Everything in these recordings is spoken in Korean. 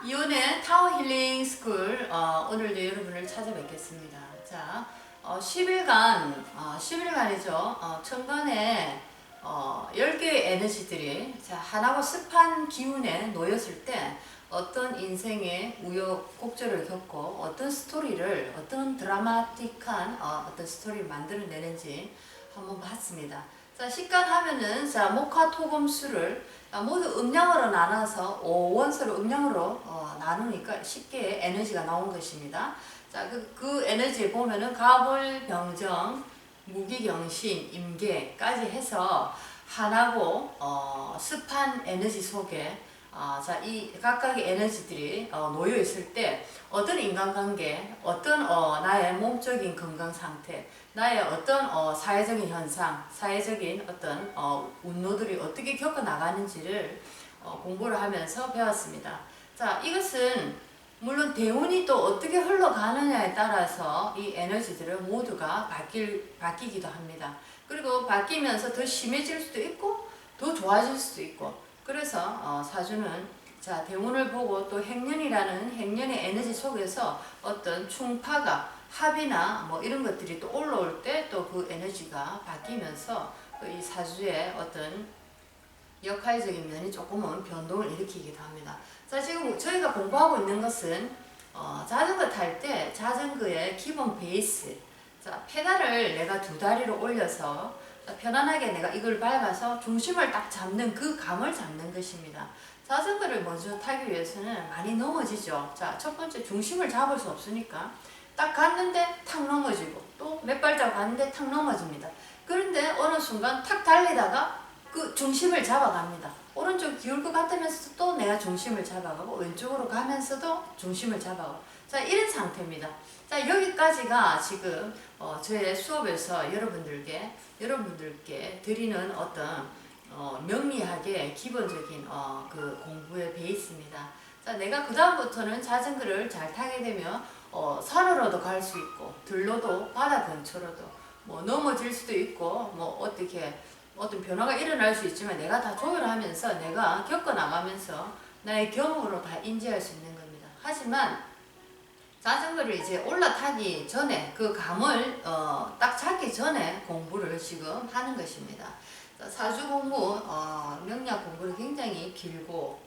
이온의 타워 힐링 스쿨 오늘도 여러분을 찾아뵙겠습니다. 자, 10일간이죠. 천간에 10개의 에너지들이 하나고 습한 기운에 놓였을 때 어떤 인생의 우여곡절을 겪고 어떤 스토리를, 어떤 드라마틱한 어떤 스토리를 만들어내는지 한번 봤습니다. 자, 식간하면은 목화토금수를 모두 음량으로 나눠서 5원서로 음량으로 나누니까 쉽게 에너지가 나온 것입니다. 자, 그 에너지에 보면은 가불병정, 무기경신, 임계까지 해서 하나고 습한 에너지 속에 이 각각의 에너지들이 놓여 있을 때 어떤 인간관계, 어떤 나의 몸적인 건강 상태, 나의 어떤 사회적인 현상, 사회적인 어떤 운노들이 어떻게 겪어 나가는지를 공부를 하면서 배웠습니다. 자, 이것은 물론 대운이 또 어떻게 흘러가느냐에 따라서 이 에너지들은 모두가 바뀌기도 합니다. 그리고 바뀌면서 더 심해질 수도 있고 더 좋아질 수도 있고, 그래서 사주는 대운을 보고 또 행년이라는 행년의 에너지 속에서 어떤 충파가 합이나 뭐 이런 것들이 또 올라올 때 또 그 에너지가 바뀌면서 이 사주의 어떤 역할적인 면이 조금은 변동을 일으키기도 합니다. 자, 지금 저희가 공부하고 있는 것은 자전거 탈 때 자전거의 기본 베이스, 페달을 내가 두 다리로 올려서 편안하게 내가 이걸 밟아서 중심을 딱 잡는 그 감을 잡는 것입니다. 자전거를 먼저 타기 위해서는 많이 넘어지죠. 자, 첫 번째 중심을 잡을 수 없으니까 딱 갔는데 탁 넘어지고 또 몇 발자국 갔는데 탁 넘어집니다. 그런데 어느 순간 탁 달리다가 그 중심을 잡아갑니다. 오른쪽 기울 것 같으면서도 또 내가 중심을 잡아가고 왼쪽으로 가면서도 중심을 잡아가고, 자, 이런 상태입니다. 자, 여기까지가 지금 저의 수업에서 여러분들께 드리는 어떤 명리학의 기본적인 그 공부의 베이스입니다. 자, 내가 그 다음부터는 자전거를 잘 타게 되면 산으로도 갈 수 있고 들로도 바다 근처로도 뭐 넘어질 수도 있고 뭐 어떤 변화가 일어날 수 있지만 내가 다 조율하면서 내가 겪어나가면서 나의 경험으로 다 인지할 수 있는 겁니다. 하지만 자전거를 이제 올라타기 전에 그 감을 딱 잡기 전에 공부를 지금 하는 것입니다. 사주 공부, 명리학 공부는 굉장히 길고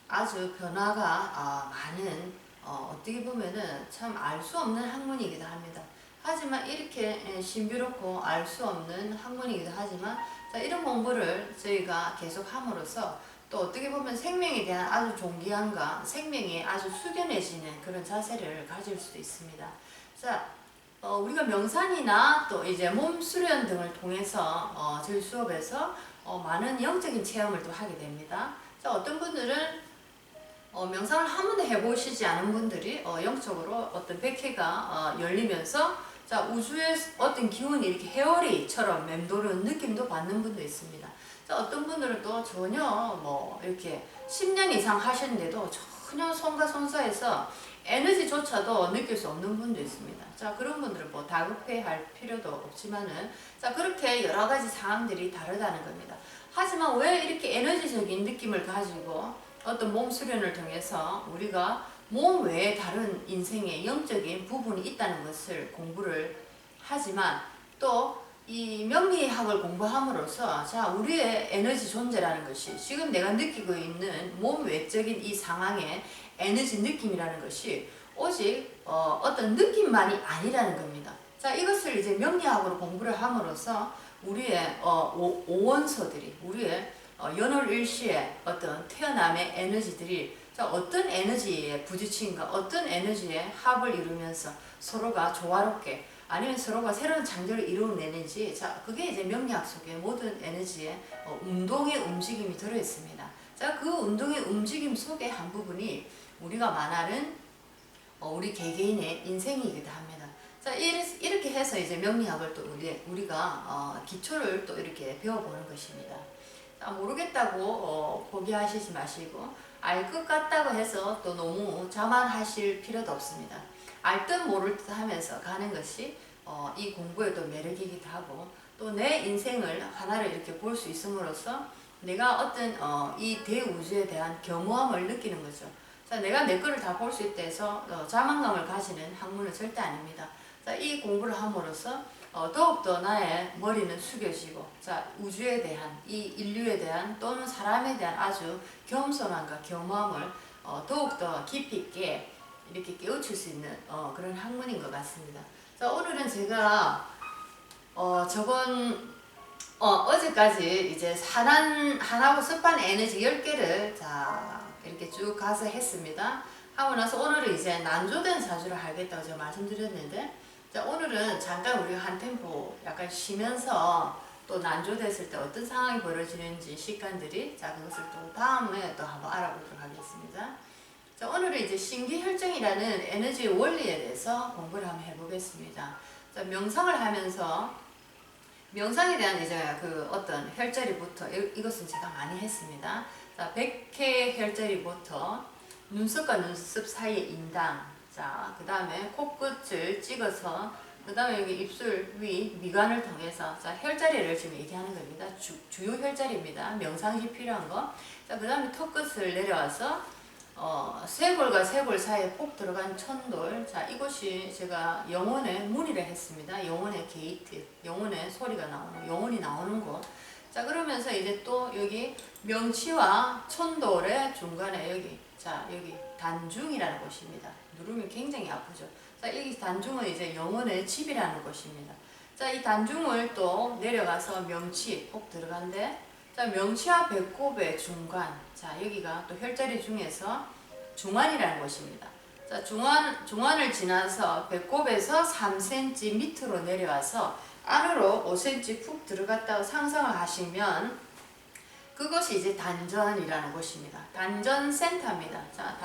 아주 변화가 많은 어떻게 보면은 참 알 수 없는 학문이기도 합니다. 하지만 이렇게 신비롭고 알 수 없는 학문이기도 하지만 이런 공부를 저희가 계속 함으로써 또 어떻게 보면 생명에 대한 아주 존귀함과 생명이 아주 숙연해지는 그런 자세를 가질 수도 있습니다. 자, 우리가 명상이나 또 이제 몸 수련 등을 통해서 저희 수업에서 많은 영적인 체험을 또 하게 됩니다. 자, 어떤 분들은 명상을 한 번도 해보시지 않은 분들이 영적으로 어떤 백회가 열리면서 우주의 어떤 기운이 이렇게 해오리처럼 맴도는 느낌도 받는 분도 있습니다. 어떤 분들은 또 전혀 뭐 이렇게 10년 이상 하셨는데도 전혀 손과 손사에서 에너지조차도 느낄 수 없는 분도 있습니다. 그런 분들은 뭐 다급해할 필요도 없지만은 그렇게 여러 가지 상황들이 다르다는 겁니다. 하지만 왜 이렇게 에너지적인 느낌을 가지고 어떤 몸 수련을 통해서 우리가 몸 외에 다른 인생의 영적인 부분이 있다는 것을 공부를 하지만 또 이 명리학을 공부함으로써 우리의 에너지 존재라는 것이 지금 내가 느끼고 있는 몸 외적인 이 상황의 에너지 느낌이라는 것이 오직 어떤 느낌만이 아니라는 겁니다. 이것을 이제 명리학으로 공부를 함으로써 우리의 오원서들이 우리의 연월일시의 어떤 태어남의 에너지들이 어떤 에너지에 부딪힌가, 어떤 에너지에 합을 이루면서 서로가 조화롭게 아니면 서로가 새로운 창조를 이루어내는지, 그게 이제 명리학 속에 모든 에너지에 운동의 움직임이 들어있습니다. 그 운동의 움직임 속에 한 부분이 우리가 말하는 우리 개개인의 인생이기도 합니다. 이렇게 해서 이제 명리학을 또 우리가 기초를 또 이렇게 배워보는 것입니다. 모르겠다고 포기하시지 마시고 알 것 같다고 해서 또 너무 자만하실 필요도 없습니다. 알 듯 모를 듯 하면서 가는 것이 이 공부의 또 매력이기도 하고 또 내 인생을 하나를 이렇게 볼 수 있음으로써 내가 어떤 이 대우주에 대한 겸허함을 느끼는 거죠. 자, 내가 내 거를 다 볼 수 있다 해서 자만감을 가지는 학문은 절대 아닙니다. 자, 이 공부를 함으로써 더욱더 나의 머리는 숙여지고, 자, 우주에 대한, 이 인류에 대한 또는 사람에 대한 아주 겸손함과 겸함을 더욱더 깊이 있게 이렇게 깨우칠 수 있는 그런 학문인 것 같습니다. 자, 오늘은 제가 저번 어제까지 이제 한하고 습한 에너지 10개를 자 이렇게 쭉 가서 했습니다. 하고 나서 오늘은 이제 난조된 사주를 하겠다고 제가 말씀드렸는데, 자, 오늘은 잠깐 우리가 한 템포 약간 쉬면서 또 난조됐을 때 어떤 상황이 벌어지는지 식관들이, 자, 그것을 또 다음에 또 한번 알아보도록 하겠습니다. 자, 오늘은 이제 신기혈정이라는 에너지의 원리에 대해서 공부를 한번 해보겠습니다. 자, 명상을 하면서 명상에 대한 이제 그 어떤 혈자리부터 이것은 제가 많이 했습니다. 자, 백회 혈자리부터 눈썹과 눈썹 사이의 인당, 자, 그 다음에 코끝을 찍어서, 그 다음에 여기 입술 위 미간을 통해서, 자, 혈자리를 지금 얘기하는 겁니다. 주요 혈자리입니다. 명상이 필요한 거. 자, 그 다음에 턱끝을 내려와서 쇄골과 쇄골 사이에 폭 들어간 천돌, 자, 이곳이 제가 영혼의 문이라 했습니다. 영혼의 게이트, 영혼의 소리가 나오는, 영혼이 나오는 곳. 자, 그러면서 이제 또 여기 명치와 천돌의 중간에 여기, 자, 여기 단중이라는 곳입니다. 누르면 굉장히 아프죠. 자, 여기 단중은 이제 영혼의 집이라는 곳입니다. 자, 이 단중을 또 내려가서 명치 폭 들어간데, 자, 명치와 배꼽의 중간, 자, 여기가 또 혈자리 중에서 중환이라는 곳입니다. 자, 중환을 지나서 배꼽에서 3cm 밑으로 내려와서 안으로 5cm 푹 들어갔다고 상상을 하시면 그것이 이제 단전이라는 곳입니다. 단전 센터입니다. 자,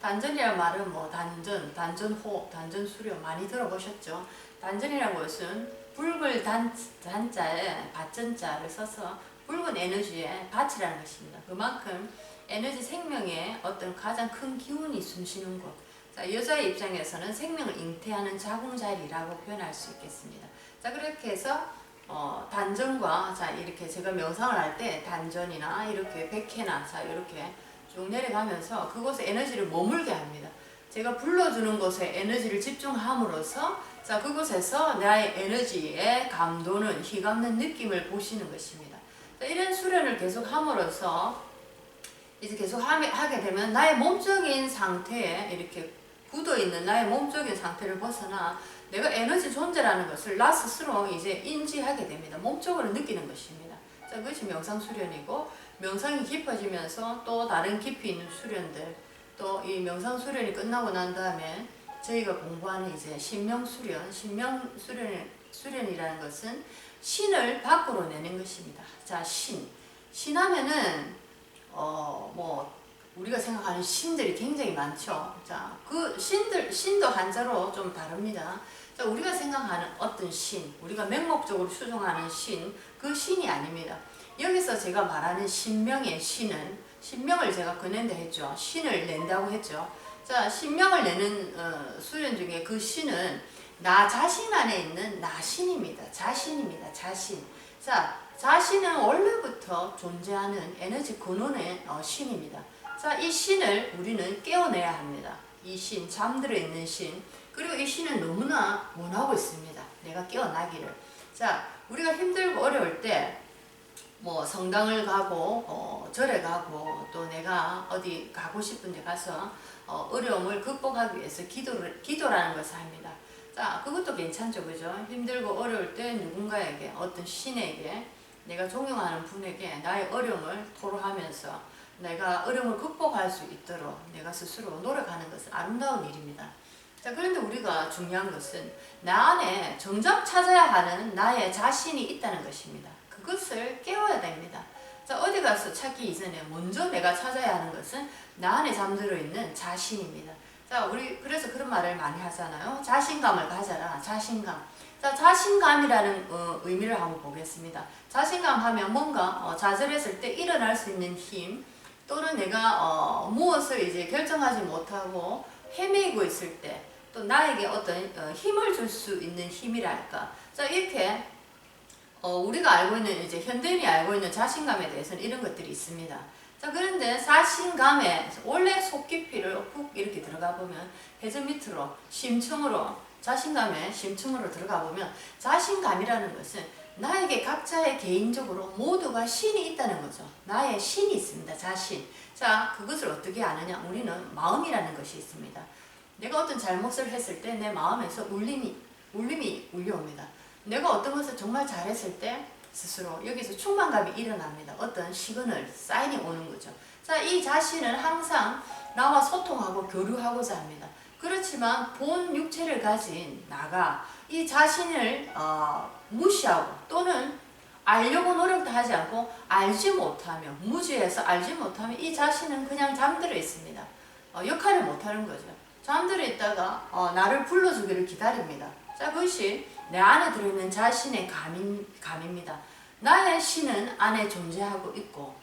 단전이라는 말은 뭐 단전호흡, 단전수련 많이 들어보셨죠? 단전이라는 것은 붉은 단자에 밭전자를 써서 붉은 에너지의 밭이라는 것입니다. 그만큼 에너지 생명의 어떤 가장 큰 기운이 숨쉬는 곳. 자, 여자의 입장에서는 생명을 잉태하는 자궁자리라고 표현할 수 있겠습니다. 자, 그렇게 해서 단전과, 자, 이렇게 제가 명상을 할 때 단전이나 이렇게 백회나, 자, 이렇게 쭉 내려가면서 그곳에 에너지를 머물게 합니다. 제가 불러주는 곳에 에너지를 집중함으로써, 자, 그곳에서 나의 에너지의 감도는 휘감는 느낌을 보시는 것입니다. 자, 이런 수련을 계속 함으로써 이제 계속 하게 되면 나의 몸적인 상태에 이렇게 굳어있는 나의 몸적인 상태를 벗어나 내가 에너지 존재라는 것을 나 스스로 이제 인지하게 됩니다. 몸적으로 느끼는 것입니다. 자, 그것이 명상 수련이고, 명상이 깊어지면서 또 다른 깊이 있는 수련들, 또 이 명상 수련이 끝나고 난 다음에 저희가 공부하는 이제 신명 수련이라는 것은 신을 밖으로 내는 것입니다. 자, 신하면은 뭐 우리가 생각하는 신들이 굉장히 많죠. 자, 그 신도 한자로 좀 다릅니다. 자, 우리가 생각하는 어떤 신, 우리가 맹목적으로 추종하는 신, 그 신이 아닙니다. 여기서 제가 말하는 신명의 신은, 신명을 제가 꺼낸다 했죠. 신을 낸다고 했죠. 자, 신명을 내는 수련 중에 그 신은 나 자신 안에 있는 나신입니다. 자신입니다. 자신. 자, 자신은 원래부터 존재하는 에너지 근원의 신입니다. 자, 이 신을 우리는 깨워내야 합니다. 이 신, 잠들어 있는 신, 그리고 이 신은 너무나 원하고 있습니다. 내가 깨어나기를. 자, 우리가 힘들고 어려울 때 뭐 성당을 가고 절에 가고 또 내가 어디 가고 싶은 데 가서 어려움을 극복하기 위해서 기도라는 것을 합니다. 자, 그것도 괜찮죠, 그죠? 힘들고 어려울 때 누군가에게, 어떤 신에게, 내가 존경하는 분에게 나의 어려움을 토로하면서 내가 어려움을 극복할 수 있도록 내가 스스로 노력하는 것은 아름다운 일입니다. 자, 그런데 우리가 중요한 것은 나 안에 정작 찾아야 하는 나의 자신이 있다는 것입니다. 그것을 깨워야 됩니다. 자, 어디 가서 찾기 이전에 먼저 내가 찾아야 하는 것은 나 안에 잠들어 있는 자신입니다. 자, 우리 그래서 그런 말을 많이 하잖아요. 자신감을 가져라. 자신감. 자, 자신감이라는 의미를 한번 보겠습니다. 자신감 하면 뭔가 좌절했을 때 일어날 수 있는 힘, 또는 내가 무엇을 이제 결정하지 못하고 헤매고 있을 때 또 나에게 어떤 힘을 줄 수 있는 힘이랄까. 자, 이렇게 우리가 알고 있는, 이제 현대인이 알고 있는 자신감에 대해서는 이런 것들이 있습니다. 자, 그런데 자신감에 원래 속 깊이를 훅 이렇게 들어가 보면 해저 밑으로 심층으로 자신감의 심층으로 들어가 보면 자신감이라는 것은 나에게 각자의 개인적으로 모두가 신이 있다는 거죠. 나의 신이 있습니다. 자신. 자, 그것을 어떻게 아느냐? 우리는 마음이라는 것이 있습니다. 내가 어떤 잘못을 했을 때 내 마음에서 울림이 울려옵니다. 내가 어떤 것을 정말 잘했을 때 스스로 여기서 충만감이 일어납니다. 어떤 시그널, 사인이 오는 거죠. 자, 이 자신은 항상 나와 소통하고 교류하고자 합니다. 그렇지만 본 육체를 가진 나가 이 자신을 무시하고 또는 알려고 노력도 하지 않고 알지 못하며 무지해서 알지 못하면 이 자신은 그냥 잠들어 있습니다. 역할을 못하는 거죠. 잠들어 있다가 나를 불러주기를 기다립니다. 자, 그것이 내 안에 들어있는 자신의 감입니다. 나의 신은 안에 존재하고 있고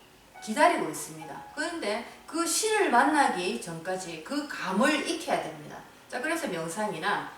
기다리고 있습니다. 그런데 그 신을 만나기 전까지 그 감을 익혀야 됩니다. 자, 그래서 명상이나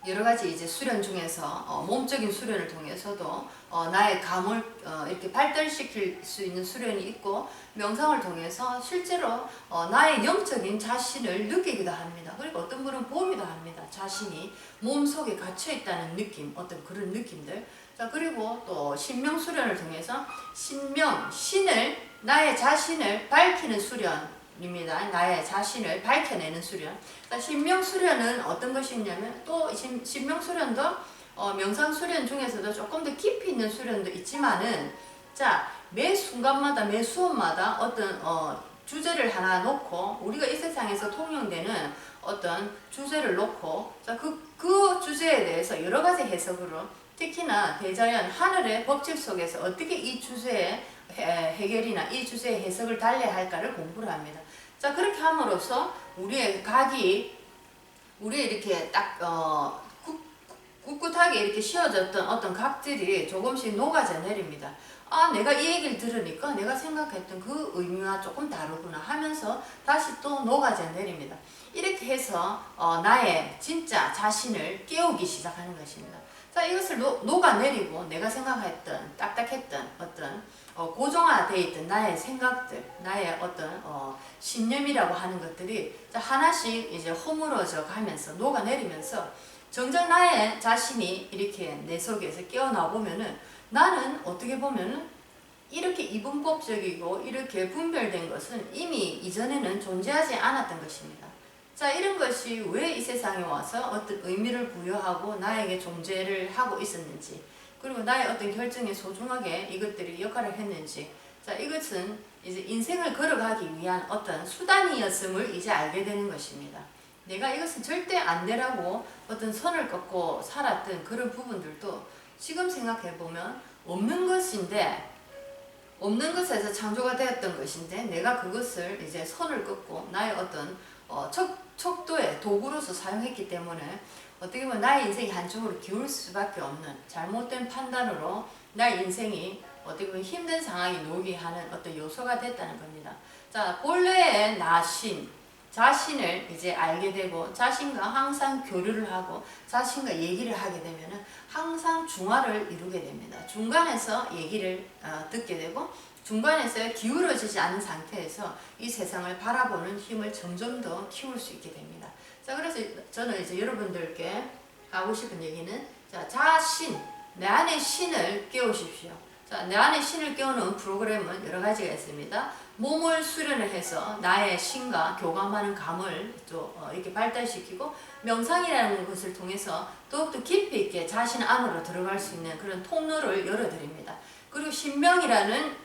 여러 가지 이제 수련 중에서 몸적인 수련을 통해서도 나의 감을 이렇게 발달시킬 수 있는 수련이 있고 명상을 통해서 실제로 나의 영적인 자신을 느끼기도 합니다. 그리고 어떤 분은 보기도 합니다. 자신이 몸속에 갇혀 있다는 느낌, 어떤 그런 느낌들. 자, 그리고 또 신명 수련을 통해서 신을 나의 자신을 밝히는 수련입니다. 나의 자신을 밝혀내는 수련. 신명 수련은 어떤 것이 있냐면 또 신명 수련도 명상 수련 중에서도 조금 더 깊이 있는 수련도 있지만은 자, 매 순간마다 매 수업마다 어떤 주제를 하나 놓고 우리가 이 세상에서 통용되는 어떤 주제를 놓고 자, 그 주제에 대해서 여러 가지 해석으로 특히나 대자연 하늘의 법칙 속에서 어떻게 이 주제의 해결이나 이 주제의 해석을 달래야 할까를 공부를 합니다. 자, 그렇게 함으로써 우리의 각이 우리의 이렇게 딱 꿋꿋하게 이렇게 씌워졌던 어떤 각들이 조금씩 녹아져 내립니다. 아, 내가 이 얘기를 들으니까 내가 생각했던 그 의미와 조금 다르구나 하면서 다시 또 녹아져 내립니다. 이렇게 해서 나의 진짜 자신을 깨우기 시작하는 것입니다. 자, 이것을 녹아내리고 내가 생각했던 딱딱했던 어떤 고정화되어 있던 나의 생각들, 나의 어떤 신념이라고 하는 것들이 하나씩 이제 허물어져 가면서 녹아내리면서 정작 나의 자신이 이렇게 내 속에서 깨어나 보면은 나는 어떻게 보면은 이렇게 이분법적이고 이렇게 분별된 것은 이미 이전에는 존재하지 않았던 것입니다. 자, 이런 것이 왜 이 세상에 와서 어떤 의미를 부여하고 나에게 존재를 하고 있었는지 그리고 나의 어떤 결정에 소중하게 이것들이 역할을 했는지 자, 이것은 이제 인생을 걸어가기 위한 어떤 수단이었음을 이제 알게 되는 것입니다. 내가 이것은 절대 안 되라고 어떤 선을 긋고 살았던 그런 부분들도 지금 생각해보면 없는 것인데 없는 것에서 창조가 되었던 것인데 내가 그것을 이제 선을 긋고 나의 어떤 척도의 도구로서 사용했기 때문에 어떻게 보면 나의 인생이 한쪽으로 기울 수밖에 없는 잘못된 판단으로 나의 인생이 어떻게 보면 힘든 상황에 놓이게 하는 어떤 요소가 됐다는 겁니다. 자, 본래의 자신을 이제 알게 되고 자신과 항상 교류를 하고 자신과 얘기를 하게 되면은 항상 중화를 이루게 됩니다. 중간에서 얘기를 듣게 되고 중간에서 기울어지지 않은 상태에서 이 세상을 바라보는 힘을 점점 더 키울 수 있게 됩니다. 자, 그래서 저는 이제 여러분들께 하고 싶은 얘기는 자, 자신, 내 안의 신을 깨우십시오. 자, 내 안의 신을 깨우는 프로그램은 여러 가지가 있습니다. 몸을 수련을 해서 나의 신과 교감하는 감을 또 이렇게 발달시키고 명상이라는 것을 통해서 더욱더 깊이 있게 자신 안으로 들어갈 수 있는 그런 통로를 열어드립니다. 그리고 신명이라는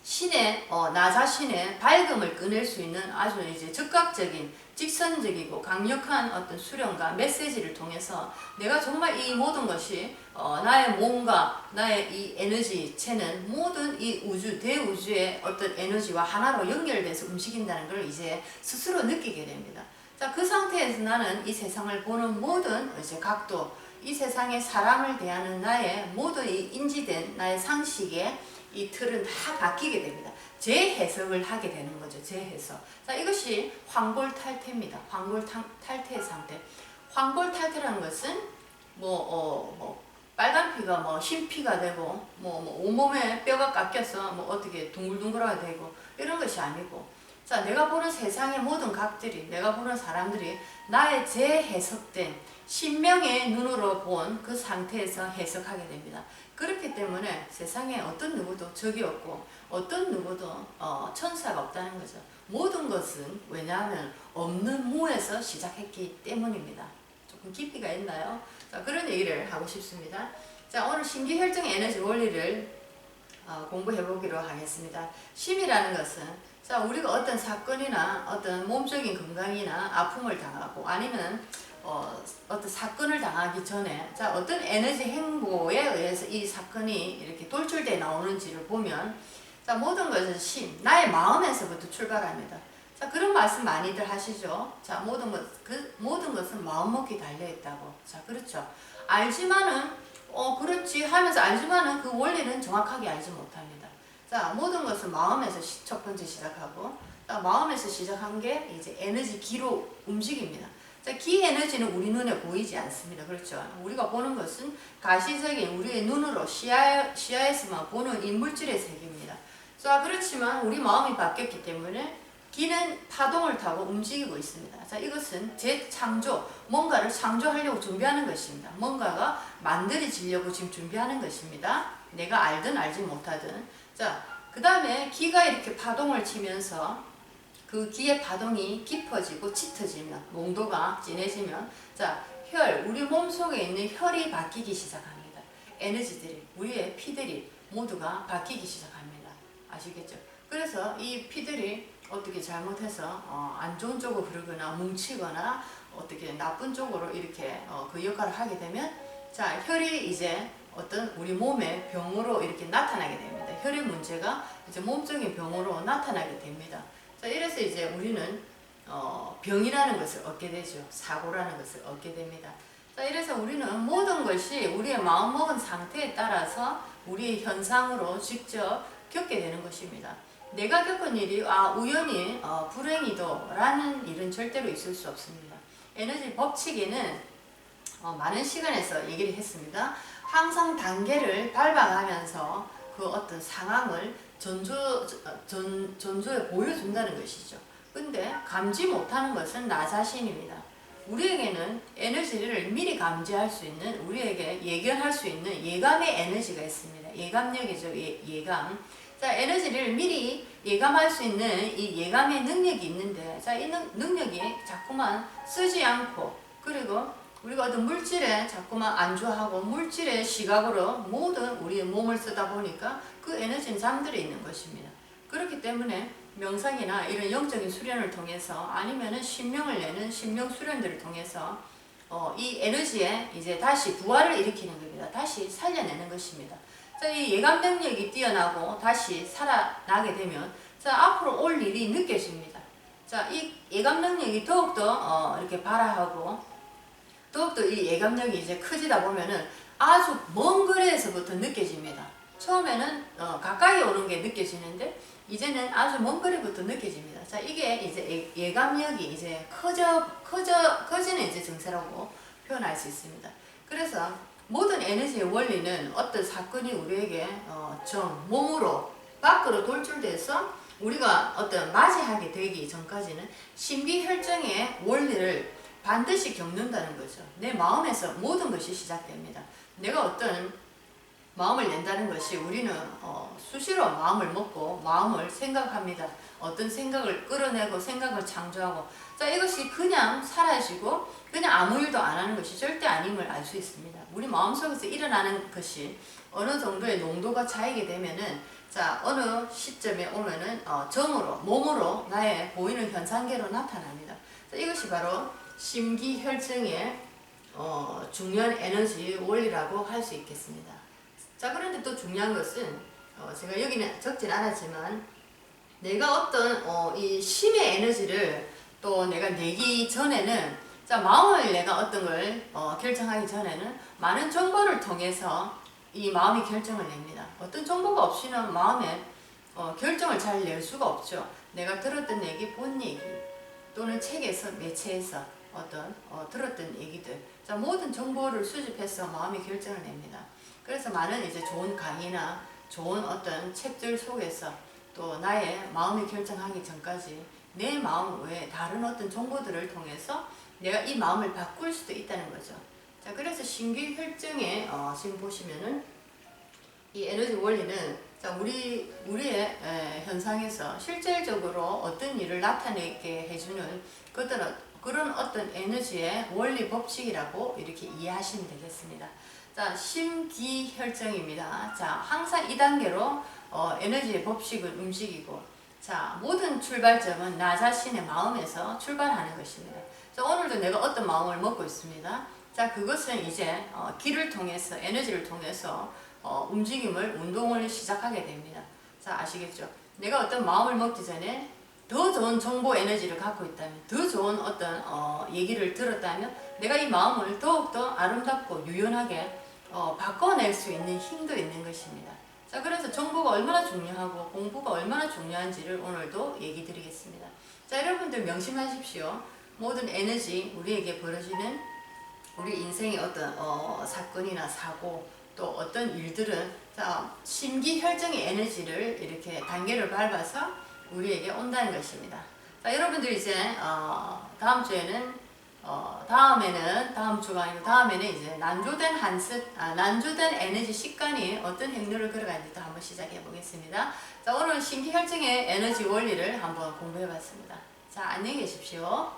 신의 나 자신의 밝음을 꺼낼 수 있는 아주 이제 즉각적인 직선적이고 강력한 어떤 수련과 메시지를 통해서 내가 정말 이 모든 것이 나의 몸과 나의 이 에너지체는 모든 이 우주 대우주의 어떤 에너지와 하나로 연결돼서 움직인다는 걸 이제 스스로 느끼게 됩니다. 자, 그 상태에서 나는 이 세상을 보는 모든 이제 각도, 이 세상의 사람을 대하는 나의 모든 이 인지된 나의 상식의 이 틀은 다 바뀌게 됩니다. 재해석을 하게 되는 거죠. 재해석. 자, 이것이 황골탈태입니다. 황골탈태 상태. 황골탈태라는 것은 빨간 피가 뭐 흰피가 되고 뭐 온몸에 뼈가 깎여서 뭐 어떻게 둥글둥글하게 되고 이런 것이 아니고, 자, 내가 보는 세상의 모든 각들이, 내가 보는 사람들이 나의 재해석된 신명의 눈으로 본 그 상태에서 해석하게 됩니다. 그렇기 때문에 세상에 어떤 누구도 적이 없고 어떤 누구도 천사가 없다는 거죠. 모든 것은 왜냐하면 없는 무에서 시작했기 때문입니다. 조금 깊이가 있나요? 자, 그런 얘기를 하고 싶습니다. 자, 오늘 신기혈증 에너지 원리를 공부해 보기로 하겠습니다. 심이라는 것은, 자, 우리가 어떤 사건이나 어떤 몸적인 건강이나 아픔을 당하고 아니면 어떤 사건을 당하기 전에, 자, 어떤 에너지 행보에 의해서 이 사건이 이렇게 돌출돼 나오는지를 보면, 자, 모든 것은 심, 나의 마음에서부터 출발합니다. 자, 그런 말씀 많이들 하시죠. 자, 모든 것은 마음먹기 달려있다고. 자, 그렇죠. 알지만은, 그렇지 하면서 알지만은 그 원리는 정확하게 알지 못합니다. 자, 모든 것은 마음에서 첫 번째 시작하고, 자, 마음에서 시작한 게 이제 에너지 기로 움직입니다. 자, 기 에너지는 우리 눈에 보이지 않습니다. 그렇죠. 우리가 보는 것은 가시적인 우리의 눈으로 시야에서만 보는 인물질의 세계입니다. 자, 그렇지만 우리 마음이 바뀌었기 때문에 기는 파동을 타고 움직이고 있습니다. 자, 이것은 재창조, 뭔가를 창조하려고 준비하는 것입니다. 뭔가가 만들어지려고 지금 준비하는 것입니다. 내가 알든 알지 못하든. 자, 그 다음에 기가 이렇게 파동을 치면서 그 기의 파동이 깊어지고 짙어지면, 농도가 진해지면, 자, 우리 몸속에 있는 혈이 바뀌기 시작합니다. 에너지들이, 우리의 피들이 모두가 바뀌기 시작합니다. 아시겠죠? 그래서 이 피들이 어떻게 잘못해서 안 좋은 쪽으로 흐르거나 뭉치거나 어떻게 나쁜 쪽으로 이렇게 그 역할을 하게 되면, 자, 혈이 이제 어떤 우리 몸의 병으로 이렇게 나타나게 됩니다. 혈의 문제가 이제 몸적인 병으로 나타나게 됩니다. 자, 이래서 이제 우리는 병이라는 것을 얻게 되죠. 사고라는 것을 얻게 됩니다. 자, 이래서 우리는 모든 것이 우리의 마음먹은 상태에 따라서 우리의 현상으로 직접 겪게 되는 것입니다. 내가 겪은 일이 우연히 불행이도 라는 일은 절대로 있을 수 없습니다. 에너지 법칙에는 많은 시간에서 얘기를 했습니다. 항상 단계를 밟아가면서 그 어떤 상황을 전조에 보여준다는 것이죠. 근데 감지 못하는 것은 나 자신입니다. 우리에게는 에너지를 미리 감지할 수 있는, 우리에게 예견할 수 있는 예감의 에너지가 있습니다. 예감력이죠. 예감. 자, 에너지를 미리 예감할 수 있는 이 예감의 능력이 있는데, 자, 이 능력이 자꾸만 쓰지 않고, 그리고 우리가 어떤 물질에 자꾸만 안주하고 물질의 시각으로 모든 우리의 몸을 쓰다 보니까 그 에너지는 잠들어 있는 것입니다. 그렇기 때문에 명상이나 이런 영적인 수련을 통해서 아니면은 신명을 내는 신명 수련들을 통해서 이 에너지에 이제 다시 부활을 일으키는 겁니다. 다시 살려내는 것입니다. 자, 이 예감 능력이 뛰어나고 다시 살아나게 되면, 자, 앞으로 올 일이 느껴집니다. 자, 이 예감 능력이 더욱더 이렇게 발화하고 더욱더 이 예감력이 이제 커지다 보면은 아주 먼 거리에서부터 느껴집니다. 처음에는 가까이 오는 게 느껴지는데 이제는 아주 먼 거리부터 느껴집니다. 자, 이게 이제 예감력이 이제 커지는 이제 증세라고 표현할 수 있습니다. 그래서 모든 에너지의 원리는 어떤 사건이 우리에게 몸으로 밖으로 돌출돼서 우리가 어떤 맞이하게 되기 전까지는 신비혈정의 원리를 반드시 겪는다는 거죠. 내 마음에서 모든 것이 시작됩니다. 내가 어떤 마음을 낸다는 것이, 우리는 수시로 마음을 먹고 마음을 생각합니다. 어떤 생각을 끌어내고 생각을 창조하고, 자, 이것이 그냥 사라지고 그냥 아무 일도 안 하는 것이 절대 아님을 알 수 있습니다. 우리 마음속에서 일어나는 것이 어느 정도의 농도가 차이게 되면은, 자, 어느 시점에 오면은 정으로, 몸으로 나의 보이는 현상계로 나타납니다. 자, 이것이 바로 심기혈증의 중요한 에너지 원리라고 할 수 있겠습니다. 자, 그런데 또 중요한 것은 제가 여기는 적진 않았지만, 내가 어떤 이 심의 에너지를 또 내가 내기 전에는, 자, 마음을 내가 어떤 걸 결정하기 전에는 많은 정보를 통해서 이 마음이 결정을 냅니다. 어떤 정보가 없이는 마음에 결정을 잘 낼 수가 없죠. 내가 들었던 얘기, 본 얘기, 또는 책에서, 매체에서 어떤 들었던 얘기들, 자, 모든 정보를 수집해서 마음의 결정을 냅니다. 그래서 많은 이제 좋은 강의나 좋은 어떤 책들 속에서 또 나의 마음의 결정하기 전까지 내 마음 외에 다른 어떤 정보들을 통해서 내가 이 마음을 바꿀 수도 있다는 거죠. 자, 그래서 신기 혈증에 지금 보시면은 이 에너지 원리는 자, 우리의 현상에서 실질적으로 어떤 일을 나타내게 해주는 그런 어떤 에너지의 원리 법칙이라고 이렇게 이해하시면 되겠습니다. 자, 심기혈정입니다. 자, 항상 2단계로 에너지의 법칙을 움직이고, 자, 모든 출발점은 나 자신의 마음에서 출발하는 것입니다. 자, 오늘도 내가 어떤 마음을 먹고 있습니다. 자, 그것은 이제 기를 통해서, 에너지를 통해서 움직임을, 운동을 시작하게 됩니다. 자, 아시겠죠? 내가 어떤 마음을 먹기 전에 더 좋은 정보 에너지를 갖고 있다면, 더 좋은 어떤 얘기를 들었다면 내가 이 마음을 더욱더 아름답고 유연하게 바꿔낼 수 있는 힘도 있는 것입니다. 자, 그래서 정보가 얼마나 중요하고 공부가 얼마나 중요한지를 오늘도 얘기 드리겠습니다. 자, 여러분들 명심하십시오. 모든 에너지, 우리에게 벌어지는 우리 인생의 어떤 사건이나 사고, 또 어떤 일들은 자, 심기혈정의 에너지를 이렇게 단계를 밟아서 우리에게 온다는 것입니다. 자, 여러분들 이제 다음 주에는 다음 주가 아니고 다음에는 이제 난조된 에너지 식관이 어떤 행로를 걸어가는지 또 한번 시작해 보겠습니다. 자, 오늘 심기혈정의 에너지 원리를 한번 공부해 봤습니다. 자, 안녕히 계십시오.